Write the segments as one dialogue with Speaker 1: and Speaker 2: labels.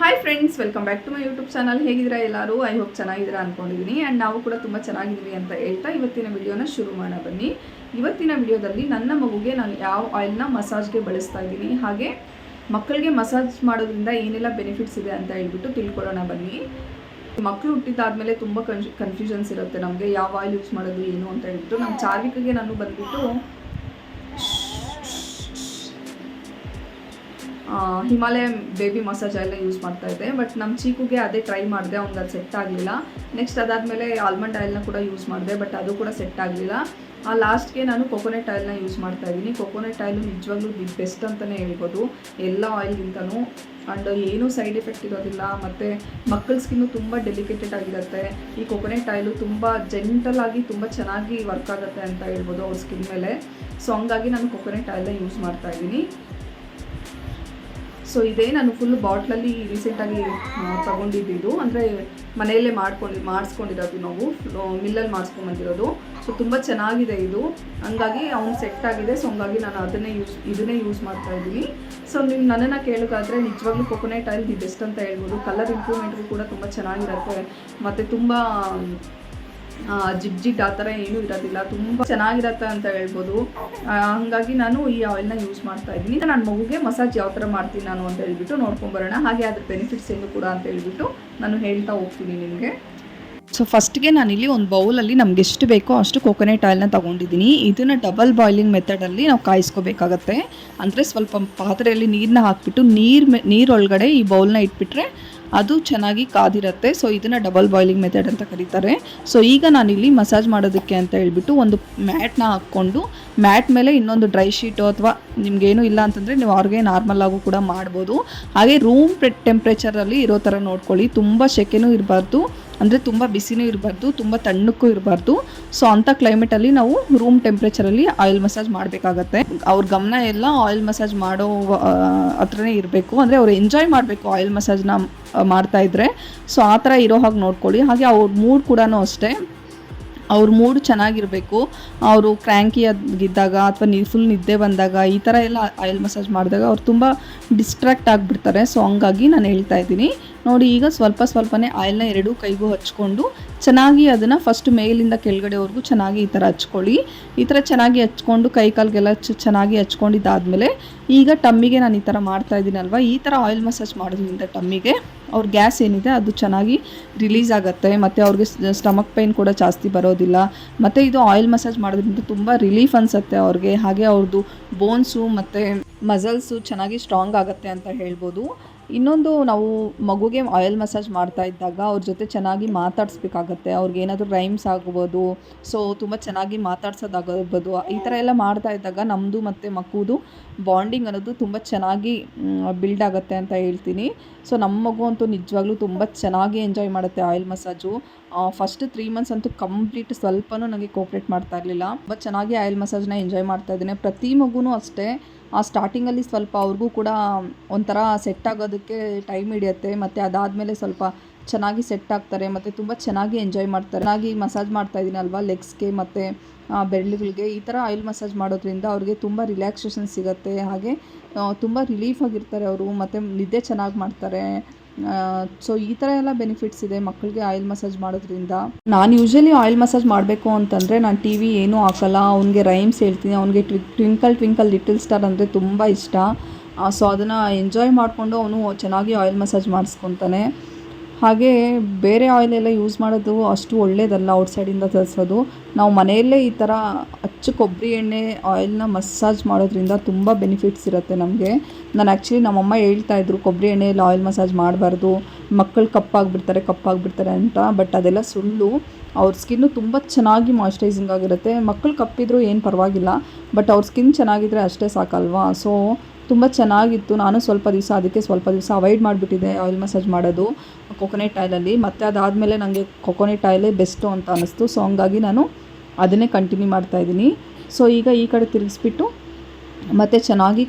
Speaker 1: Hi friends, welcome back to my YouTube channel. ಹೇಗಿದ್ದೀರಾ ಎಲ್ಲರೂ? I hope ಚೆನ್ನಾಗಿದ್ದೀರಾ ಅಂದ್ಕೊಂಡಿದ್ದೀನಿ. ಆ್ಯಂಡ್ ನಾವು ಕೂಡ ತುಂಬ ಚೆನ್ನಾಗಿದ್ದೀವಿ ಅಂತ ಹೇಳ್ತಾ ಇವತ್ತಿನ ವಿಡಿಯೋನ ಶುರು ಮಾಡೋಣ ಬನ್ನಿ. ಇವತ್ತಿನ ವಿಡಿಯೋದಲ್ಲಿ ನನ್ನ ಮಗುಗೆ ನಾನು ಯಾವ ಆಯಿಲ್ನ ಮಸಾಜ್ಗೆ ಬಳಸ್ತಾ ಇದ್ದೀನಿ, ಹಾಗೆ ಮಕ್ಕಳಿಗೆ ಮಸಾಜ್ ಮಾಡೋದ್ರಿಂದ ಏನೆಲ್ಲ ಬೆನಿಫಿಟ್ಸ್ ಇದೆ ಅಂತ ಹೇಳ್ಬಿಟ್ಟು ತಿಳ್ಕೊಳ್ಳೋಣ ಬನ್ನಿ. ಮಕ್ಕಳು ಹುಟ್ಟಿದ್ದಾದಮೇಲೆ ತುಂಬ ಕನ್ಫ್ಯೂಷನ್ಸ್ ಇರುತ್ತೆ ನಮಗೆ, ಯಾವ ಆಯಿಲ್ ಯೂಸ್ ಮಾಡೋದು ಏನು ಅಂತ ಹೇಳ್ಬಿಟ್ಟು. ನಮ್ಮ ಚಾರ್ವಿಕಿಗೆ ನಾನು ಬಂದುಬಿಟ್ಟು ಹಿಮಾಲಯ ಬೇಬಿ ಮಸಾಜ್ ಆಯಿಲ್ನ ಯೂಸ್ ಮಾಡ್ತಾ ಇದ್ದೆ. ಬಟ್ ನಮ್ಮ ಚೀಕುಗೆ ಅದೇ ಟ್ರೈ ಮಾಡಿದೆ, ಅವ್ನಿಗೆ ಅದು ಸೆಟ್ ಆಗಲಿಲ್ಲ. ನೆಕ್ಸ್ಟ್ ಅದಾದಮೇಲೆ ಆಲ್ಮಂಡ್ ಆಯಿಲ್ನ ಕೂಡ ಯೂಸ್ ಮಾಡಿದೆ, ಬಟ್ ಅದು ಕೂಡ ಸೆಟ್ ಆಗಲಿಲ್ಲ. ಲಾಸ್ಟ್ಗೆ ನಾನು ಕೊಕೊನೆಟ್ ಆಯಿಲ್ನ ಯೂಸ್ ಮಾಡ್ತಾ ಇದ್ದೀನಿ. ಕೊಕೊನೆಟ್ ಆಯಿಲು ನಿಜವಾಗ್ಲೂ ದಿ ಬೆಸ್ಟ್ ಅಂತಲೇ ಹೇಳ್ಬೋದು ಎಲ್ಲ ಆಯಿಲ್ಗಿಂತನೂ. ಆ್ಯಂಡ್ ಏನೂ ಸೈಡ್ ಎಫೆಕ್ಟ್ ಇರೋದಿಲ್ಲ, ಮತ್ತು ಮಕ್ಕಳ ಸ್ಕಿನ್ನು ತುಂಬ ಡೆಲಿಕೇಟೆಡ್ ಆಗಿರುತ್ತೆ. ಈ ಕೊಕೊನೆಟ್ ಆಯಿಲು ತುಂಬ ಜೆಂಟಲ್ ಆಗಿ ತುಂಬ ಚೆನ್ನಾಗಿ ವರ್ಕ್ ಆಗುತ್ತೆ ಅಂತ ಹೇಳ್ಬೋದು ಅವ್ರ ಸ್ಕಿನ್ ಮೇಲೆ. ಸೊ ಹಂಗಾಗಿ ನಾನು ಕೊಕೊನೆಟ್ ಆಯಿಲ್ನ ಯೂಸ್ ಮಾಡ್ತಾ ಇದ್ದೀನಿ. ಸೊ ಇದೇ ನಾನು ಫುಲ್ ಬಾಟ್ಲಲ್ಲಿ ರೀಸೆಂಟಾಗಿ ತೊಗೊಂಡಿದ್ದು, ಅಂದರೆ ಮನೆಯಲ್ಲೇ ಮಾಡಿಸ್ಕೊಂಡಿರೋದು, ನಾವು ಮಿಲ್ಲಲ್ಲಿ ಮಾಡಿಸ್ಕೊಂಡ್ಬಂದಿರೋದು. ಸೊ ತುಂಬ ಚೆನ್ನಾಗಿದೆ ಇದು, ಹಂಗಾಗಿ ಅವ್ನು ಸೆಟ್ ಆಗಿದೆ. ಸೊ ಹಂಗಾಗಿ ನಾನು ಇದನ್ನೇ ಯೂಸ್ ಮಾಡ್ತಾ ಇದ್ದೀನಿ. ಸೊ ನೀವು ನನ್ನನ್ನು ಕೇಳೋದಾದರೆ ನಿಜವಾಗ್ಲೂ ಕೊಕೊನೆಟ್ ಆಯಿಲ್ ದಿ ಬೆಸ್ಟ್ ಅಂತ ಹೇಳ್ಬೋದು. ಕಲರ್ ಇಂಪ್ರೂವ್ಮೆಂಟ್ಗೂ ಕೂಡ ತುಂಬ ಚೆನ್ನಾಗಿರುತ್ತೆ, ಮತ್ತು ತುಂಬ ಜಿಗ್ ಆ ಥರ ಏನೂ ಇರೋದಿಲ್ಲ, ತುಂಬ ಚೆನ್ನಾಗಿರುತ್ತೆ ಅಂತ ಹೇಳ್ಬೋದು. ಹಾಗಾಗಿ ನಾನು ಈ ಆಯಿಲ್ನ ಯೂಸ್ ಮಾಡ್ತಾ ಇದ್ದೀನಿ. ನನ್ನ ಮಗುಗೆ ಮಸಾಜ್ ಯಾವ ಥರ ಮಾಡ್ತೀನಿ ನಾನು ಅಂತ ಹೇಳ್ಬಿಟ್ಟು ನೋಡ್ಕೊಂಬರೋಣ, ಹಾಗೆ ಅದ್ರ ಬೆನಿಫಿಟ್ಸ್ ಏನು ಕೂಡ ಅಂತ ಹೇಳ್ಬಿಟ್ಟು ನಾನು ಹೇಳ್ತಾ ಹೋಗ್ತೀನಿ ನಿಮಗೆ. ಸೊ ಫಸ್ಟ್ಗೆ ನಾನಿಲ್ಲಿ ಒಂದು ಬೌಲಲ್ಲಿ ನಮ್ಗೆ ಎಷ್ಟು ಬೇಕೋ ಅಷ್ಟು ಕೊಕೊನೆಟ್ ಆಯಿಲ್ನ ತೊಗೊಂಡಿದ್ದೀನಿ. ಇದನ್ನು ಡಬಲ್ ಬಾಯ್ಲಿಂಗ್ ಮೆಥಡಲ್ಲಿ ನಾವು ಕಾಯಿಸ್ಕೋಬೇಕಾಗತ್ತೆ. ಅಂದರೆ ಸ್ವಲ್ಪ ಪಾತ್ರೆಯಲ್ಲಿ ನೀರನ್ನ ಹಾಕಿಬಿಟ್ಟು ನೀರೊಳಗಡೆ ಈ ಬೌಲ್ನ ಇಟ್ಬಿಟ್ರೆ ಅದು ಚೆನ್ನಾಗಿ ಕಾದಿರುತ್ತೆ. ಸೊ ಇದನ್ನು ಡಬಲ್ ಬಾಯ್ಲಿಂಗ್ ಮೆಥಡ್ ಅಂತ ಕರೀತಾರೆ. ಸೊ ಈಗ ನಾನಿಲ್ಲಿ ಮಸಾಜ್ ಮಾಡೋದಕ್ಕೆ ಅಂತ ಹೇಳ್ಬಿಟ್ಟು ಒಂದು ಮ್ಯಾಟ್ನ ಹಾಕ್ಕೊಂಡು, ಮ್ಯಾಟ್ ಮೇಲೆ ಇನ್ನೊಂದು ಡ್ರೈ ಶೀಟು ಅಥವಾ ನಿಮಗೇನು ಇಲ್ಲ ಅಂತಂದರೆ ನೀವು ಅವ್ರಿಗೆ ನಾರ್ಮಲಾಗೂ ಕೂಡ ಮಾಡ್ಬೋದು. ಹಾಗೆ ರೂಮ್ ಟೆಂಪ್ರೇಚರಲ್ಲಿ ಇರೋ ಥರ ನೋಡ್ಕೊಳ್ಳಿ. ತುಂಬ ಸೆಕೆನೂ ಇರಬಾರ್ದು, ಅಂದರೆ ತುಂಬ ಬಿಸಿನೂ ಇರಬಾರ್ದು, ತುಂಬ ತಣ್ಣಕ್ಕೂ ಇರಬಾರ್ದು. ಸೊ ಅಂಥ ಕ್ಲೈಮೇಟಲ್ಲಿ ನಾವು ರೂಮ್ ಟೆಂಪ್ರೇಚರಲ್ಲಿ ಆಯಿಲ್ ಮಸಾಜ್ ಮಾಡಬೇಕಾಗತ್ತೆ. ಅವ್ರ ಗಮನ ಎಲ್ಲ ಆಯಿಲ್ ಮಸಾಜ್ ಮಾಡೋ ಹತ್ರನೇ ಇರಬೇಕು, ಅಂದರೆ ಅವ್ರು ಎಂಜಾಯ್ ಮಾಡಬೇಕು ಆಯಿಲ್ ಮಸಾಜ್ನ ಮಾಡ್ತಾಯಿದ್ರೆ. ಸೊ ಆ ಥರ ಇರೋ ಹಾಗೆ ನೋಡ್ಕೊಳ್ಳಿ. ಹಾಗೆ ಅವ್ರ ಮೂಡ್ ಕೂಡ ಅಷ್ಟೇ, ಅವ್ರ ಮೂಡ್ ಚೆನ್ನಾಗಿರಬೇಕು. ಅವರು ಕ್ರ್ಯಾಂಕಿಯಾಗಿದ್ದಾಗ ಅಥವಾ ಫುಲ್ ನಿದ್ದೆ ಬಂದಾಗ ಈ ಥರ ಎಲ್ಲ ಆಯಿಲ್ ಮಸಾಜ್ ಮಾಡಿದಾಗ ಅವ್ರು ತುಂಬ ಡಿಸ್ಟ್ರಾಕ್ಟ್ ಆಗಿಬಿಡ್ತಾರೆ. ಸೊ ಹಂಗಾಗಿ ನಾನು ಹೇಳ್ತಾ ಇದ್ದೀನಿ ನೋಡಿ. ಈಗ ಸ್ವಲ್ಪನೇ ಆಯಿಲ್ನ ಎರಡೂ ಕೈಗೂ ಹಚ್ಕೊಂಡು ಚೆನ್ನಾಗಿ ಅದನ್ನು ಫಸ್ಟ್ ಮೇಲಿಂದ ಕೆಳಗಡೆವರೆಗೂ ಚೆನ್ನಾಗಿ ಈ ಥರ ಹಚ್ಕೊಳ್ಳಿ. ಈ ಥರ ಚೆನ್ನಾಗಿ ಹಚ್ಕೊಂಡು ಕೈ ಕಾಲಿಗೆಲ್ಲ ಚೆನ್ನಾಗಿ ಹಚ್ಕೊಂಡಿದ್ದಾದಮೇಲೆ ಈಗ ಟಮ್ಮಿಗೆ ನಾನು ಈ ಥರ ಮಾಡ್ತಾ ಇದ್ದೀನಲ್ವ, ಈ ಥರ ಆಯಿಲ್ ಮಸಾಜ್ ಮಾಡೋದ್ರಿಂದ ಟಮ್ಮಿಗೆ ಅವ್ರ ಗ್ಯಾಸ್ ಏನಿದೆ ಅದು ಚೆನ್ನಾಗಿ ರಿಲೀಸ್ ಆಗುತ್ತೆ, ಮತ್ತು ಅವ್ರಿಗೆ ಸ್ಟಮಕ್ ಪೇಯ್ನ್ ಕೂಡ ಜಾಸ್ತಿ ಬರೋದಿಲ್ಲ. ಮತ್ತು ಇದು ಆಯಿಲ್ ಮಸಾಜ್ ಮಾಡೋದ್ರಿಂದ ತುಂಬ ರಿಲೀಫ್ ಅನಿಸುತ್ತೆ ಅವ್ರಿಗೆ. ಹಾಗೆ ಅವ್ರದ್ದು ಬೋನ್ಸು ಮತ್ತು ಮಸಲ್ಸು ಚೆನ್ನಾಗಿ ಸ್ಟ್ರಾಂಗ್ ಆಗುತ್ತೆ ಅಂತ ಹೇಳ್ಬೋದು. ಇನ್ನೊಂದು, ನಾವು ಮಗುಗೆ ಆಯಿಲ್ ಮಸಾಜ್ ಮಾಡ್ತಾ ಇದ್ದಾಗ ಅವ್ರ ಜೊತೆ ಚೆನ್ನಾಗಿ ಮಾತಾಡಿಸ್ಬೇಕಾಗತ್ತೆ. ಅವ್ರಿಗೆ ಏನಾದರೂ ರೈಮ್ಸ್ ಆಗ್ಬೋದು, ಸೊ ತುಂಬ ಚೆನ್ನಾಗಿ ಮಾತಾಡ್ಸೋದಾಗಬೋದು. ಈ ಥರ ಎಲ್ಲ ಮಾಡ್ತಾ ಇದ್ದಾಗ ನಮ್ಮದು ಮತ್ತು ಮಗುದು ಬಾಂಡಿಂಗ್ ಅನ್ನೋದು ತುಂಬ ಚೆನ್ನಾಗಿ ಬಿಲ್ಡ್ ಆಗುತ್ತೆ ಅಂತ ಹೇಳ್ತೀನಿ. ಸೊ ನಮ್ಮ ಮಗು ಅಂತೂ ನಿಜವಾಗ್ಲೂ ತುಂಬ ಚೆನ್ನಾಗಿ ಎಂಜಾಯ್ ಮಾಡುತ್ತೆ ಆಯಿಲ್ ಮಸಾಜು. ಫಸ್ಟ್ 3 ಮಂತ್ಸ್ ಅಂತೂ ಕಂಪ್ಲೀಟ್ ಸ್ವಲ್ಪನೂ ನನಗೆ ಕೋಪ್ರೇಟ್ ಮಾಡ್ತಾ ಇರಲಿಲ್ಲ. ತುಂಬ ಚೆನ್ನಾಗಿ ಆಯಿಲ್ ಮಸಾಜ್ನ ಎಂಜಾಯ್ ಮಾಡ್ತಾ ಇದ್ದೀನಿ. ಪ್ರತಿ ಮಗುನೂ ಅಷ್ಟೇ, ಸ್ಟಾರ್ಟಿಂಗಲ್ಲಿ ಸ್ವಲ್ಪ ಅವ್ರಿಗೂ ಕೂಡ ಒಂಥರ ಸೆಟ್ ಆಗೋದಕ್ಕೆ ಟೈಮ್ ಹಿಡಿಯುತ್ತೆ, ಮತ್ತು ಅದಾದಮೇಲೆ ಸ್ವಲ್ಪ ಚೆನ್ನಾಗಿ ಸೆಟ್ ಆಗ್ತಾರೆ, ಮತ್ತು ತುಂಬ ಚೆನ್ನಾಗಿ ಎಂಜಾಯ್ ಮಾಡ್ತಾರೆ. ಚೆನ್ನಾಗಿ ಮಸಾಜ್ ಮಾಡ್ತಾ ಇದ್ದೀನಲ್ವ ಲೆಗ್ಸ್ಗೆ ಮತ್ತು ಬೆರಳುಗಳಿಗೆ. ಈ ಥರ ಆಯಿಲ್ ಮಸಾಜ್ ಮಾಡೋದ್ರಿಂದ ಅವ್ರಿಗೆ ತುಂಬ ರಿಲ್ಯಾಕ್ಸೇಷನ್ ಸಿಗುತ್ತೆ. ಹಾಗೆ ತುಂಬ ರಿಲೀಫ್ ಆಗಿರ್ತಾರೆ ಅವರು, ಮತ್ತು ನಿದ್ದೆ ಚೆನ್ನಾಗಿ ಮಾಡ್ತಾರೆ. ಸೊ ಈ ಥರ ಎಲ್ಲ ಬೆನಿಫಿಟ್ಸ್ ಇದೆ ಮಕ್ಕಳಿಗೆ ಆಯಿಲ್ ಮಸಾಜ್ ಮಾಡೋದ್ರಿಂದ. ನಾನು ಯೂಶ್ವಲಿ ಆಯಿಲ್ ಮಸಾಜ್ ಮಾಡಬೇಕು ಅಂತಂದರೆ ನಾನು ಟಿ ವಿ ಏನೂ ಹಾಕಲ್ಲ, ಅವ್ನಿಗೆ ರೈಮ್ಸ್ ಹೇಳ್ತೀನಿ. ಅವ್ನಿಗೆ ಟ್ವಿಂಕಲ್ ಲಿಟಲ್ ಸ್ಟಾರ್ ಅಂದರೆ ತುಂಬ ಇಷ್ಟ. ಸೊ ಅದನ್ನು ಎಂಜಾಯ್ ಮಾಡಿಕೊಂಡು ಅವನು ಚೆನ್ನಾಗಿ ಆಯಿಲ್ ಮಸಾಜ್ ಮಾಡಿಸ್ಕೊತಾನೆ. ಹಾಗೆ ಬೇರೆ ಆಯಿಲೆಲ್ಲ ಯೂಸ್ ಮಾಡೋದು ಅಷ್ಟು ಒಳ್ಳೆಯದಲ್ಲ, ಔಟ್ಸೈಡಿಂದ ತರಿಸೋದು. ನಾವು ಮನೆಯಲ್ಲೇ ಈ ಥರ ಅಚ್ಚು ಕೊಬ್ಬರಿ ಎಣ್ಣೆ ಆಯಿಲ್ನ ಮಸಾಜ್ ಮಾಡೋದ್ರಿಂದ ತುಂಬ ಬೆನಿಫಿಟ್ಸ್ ಇರುತ್ತೆ ನಮಗೆ. ನಾನು ಆ್ಯಕ್ಚುಲಿ ನಮ್ಮಮ್ಮ ಹೇಳ್ತಾಯಿದ್ರು ಕೊಬ್ಬರಿ ಎಣ್ಣೆಯಲ್ಲಿ ಆಯಿಲ್ ಮಸಾಜ್ ಮಾಡಬಾರ್ದು, ಮಕ್ಕಳು ಕಪ್ಪಾಗಿಬಿಡ್ತಾರೆ ಅಂತ. ಬಟ್ ಅದೆಲ್ಲ ಸುಳ್ಳು. ಅವ್ರ ಸ್ಕಿನ್ನು ತುಂಬ ಚೆನ್ನಾಗಿ ಮಾಯ್ಶ್ಚರೈಸಿಂಗ್ ಆಗಿರುತ್ತೆ. ಮಕ್ಕಳು ಕಪ್ಪಿದ್ರೂ ಏನು ಪರವಾಗಿಲ್ಲ, ಬಟ್ ಅವ್ರ ಸ್ಕಿನ್ ಚೆನ್ನಾಗಿದ್ದರೆ ಅಷ್ಟೇ ಸಾಕಲ್ವಾ. ಸೊ ತುಂಬ ಚೆನ್ನಾಗಿತ್ತು. ನಾನು ಸ್ವಲ್ಪ ದಿವಸ ಅವಾಯ್ಡ್ ಮಾಡಿಬಿಟ್ಟಿದ್ದೆ ಆಯಿಲ್ ಮಸಾಜ್ ಮಾಡೋದು ಕೊಕೊನೆಟ್ ಆಯಿಲಲ್ಲಿ. ಮತ್ತು ಅದಾದಮೇಲೆ ನನಗೆ ಕೊಕೊನೆಟ್ ಆಯಿಲೇ ಬೆಸ್ಟು ಅಂತ ಅನ್ನಿಸ್ತು. ಸೊ ಹಂಗಾಗಿ ನಾನು ಅದನ್ನೇ ಕಂಟಿನ್ಯೂ ಮಾಡ್ತಾಯಿದ್ದೀನಿ. ಸೊ ಈಗ ಈ ಕಡೆ ತಿರುಗಿಸ್ಬಿಟ್ಟು ಮತ್ತು ಚೆನ್ನಾಗಿ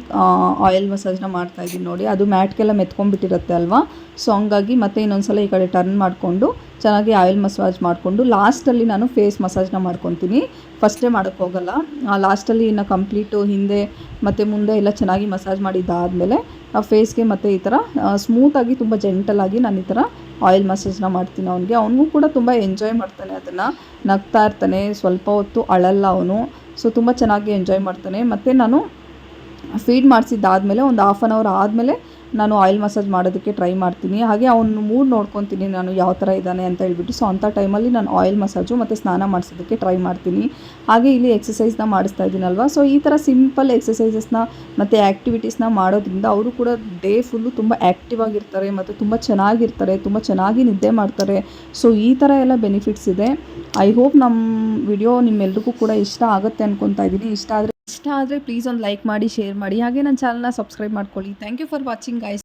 Speaker 1: ಆಯಿಲ್ ಮಸಾಜ್ನ ಮಾಡ್ತಾಯಿದ್ದೀನಿ ನೋಡಿ. ಅದು ಮ್ಯಾಟ್ಗೆಲ್ಲ ಮೆತ್ಕೊಂಡ್ಬಿಟ್ಟಿರುತ್ತೆ ಅಲ್ವಾ, ಸೊ ಹಂಗಾಗಿ ಮತ್ತೆ ಇನ್ನೊಂದ್ಸಲ ಈ ಕಡೆ ಟರ್ನ್ ಮಾಡಿಕೊಂಡು ಚೆನ್ನಾಗಿ ಆಯಿಲ್ ಮಸಾಜ್ ಮಾಡಿಕೊಂಡು ಲಾಸ್ಟಲ್ಲಿ ನಾನು ಫೇಸ್ ಮಸಾಜ್ನ ಮಾಡ್ಕೊತೀನಿ. ಫಸ್ಟೇ ಮಾಡೋಕ್ಕೆ ಹೋಗಲ್ಲ, ಲಾಸ್ಟಲ್ಲಿ ಇನ್ನು ಕಂಪ್ಲೀಟು ಹಿಂದೆ ಮತ್ತು ಮುಂದೆ ಎಲ್ಲ ಚೆನ್ನಾಗಿ ಮಸಾಜ್ ಮಾಡಿದ್ದಾದಮೇಲೆ ಫೇಸ್ಗೆ ಮತ್ತು ಈ ಥರ ಸ್ಮೂತಾಗಿ ತುಂಬ ಜೆಂಟಲಾಗಿ ನಾನು ಈ ಥರ ಆಯಿಲ್ ಮಸಾಜ್ನ ಮಾಡ್ತೀನಿ ಅವನಿಗೂ ಕೂಡ ತುಂಬ ಎಂಜಾಯ್ ಮಾಡ್ತಾನೆ, ಅದನ್ನು ನಗ್ತಾ ಇರ್ತಾನೆ, ಸ್ವಲ್ಪ ಹೊತ್ತು ಅಳಲ್ಲ ಅವನು. ಸೊ ತುಂಬ ಚೆನ್ನಾಗಿ ಎಂಜಾಯ್ ಮಾಡ್ತಾನೆ. ಮತ್ತು ನಾನು ಫೀಡ್ ಮಾಡಿಸಿದ್ದಾದಮೇಲೆ ಒಂದು ಹಾಫ್ ಆನ್ ಅವರ್ ಆದಮೇಲೆ ನಾನು ಆಯಿಲ್ ಮಸಾಜ್ ಮಾಡೋದಕ್ಕೆ ಟ್ರೈ ಮಾಡ್ತೀನಿ. ಹಾಗೆ ಅವ್ನು ಮೂಡ್ ನೋಡ್ಕೊತೀನಿ ನಾನು ಯಾವ ಥರ ಇದ್ದಾನೆ ಅಂತ ಹೇಳ್ಬಿಟ್ಟು. ಸೊ ಅಂಥ ಟೈಮಲ್ಲಿ ನಾನು ಆಯಿಲ್ ಮಸಾಜು ಮತ್ತು ಸ್ನಾನ ಮಾಡಿಸೋದಕ್ಕೆ ಟ್ರೈ ಮಾಡ್ತೀನಿ. ಹಾಗೆ ಇಲ್ಲಿ ಎಕ್ಸಸೈಸ್ನ ಮಾಡಿಸ್ತಾ ಇದ್ದೀನಲ್ವ, ಸೊ ಈ ಥರ ಸಿಂಪಲ್ ಎಕ್ಸಸೈಸಸ್ನ ಮತ್ತು ಆ್ಯಕ್ಟಿವಿಟೀಸ್ನ ಮಾಡೋದ್ರಿಂದ ಅವರು ಕೂಡ ಡೇ ಫುಲ್ಲು ತುಂಬ ಆ್ಯಕ್ಟಿವ್ ಆಗಿರ್ತಾರೆ ಮತ್ತು ತುಂಬ ಚೆನ್ನಾಗಿರ್ತಾರೆ, ತುಂಬ ಚೆನ್ನಾಗಿ ನಿದ್ದೆ ಮಾಡ್ತಾರೆ. ಸೊ ಈ ಥರ ಎಲ್ಲ ಬೆನಿಫಿಟ್ಸ್ ಇದೆ. ಐ ಹೋಪ್ ನಮ್ಮ ವಿಡಿಯೋ ನಿಮ್ಮೆಲ್ರಿಗೂ ಕೂಡ ಇಷ್ಟ ಆಗುತ್ತೆ ಅಂದ್ಕೊತಾ ಇದ್ದೀನಿ. ಇಷ್ಟ ಆದರೆ ಪ್ಲೀಸ್ ಒಂದು ಲೈಕ್ ಮಾಡಿ, ಶೇರ್ ಮಾಡಿ, ಹಾಗೆ ನನ್ನ ಚಾನಲ್ನ ಸಬ್ಸ್ಕ್ರೈಬ್ ಮಾಡ್ಕೊಳ್ಳಿ. Thank you for watching guys.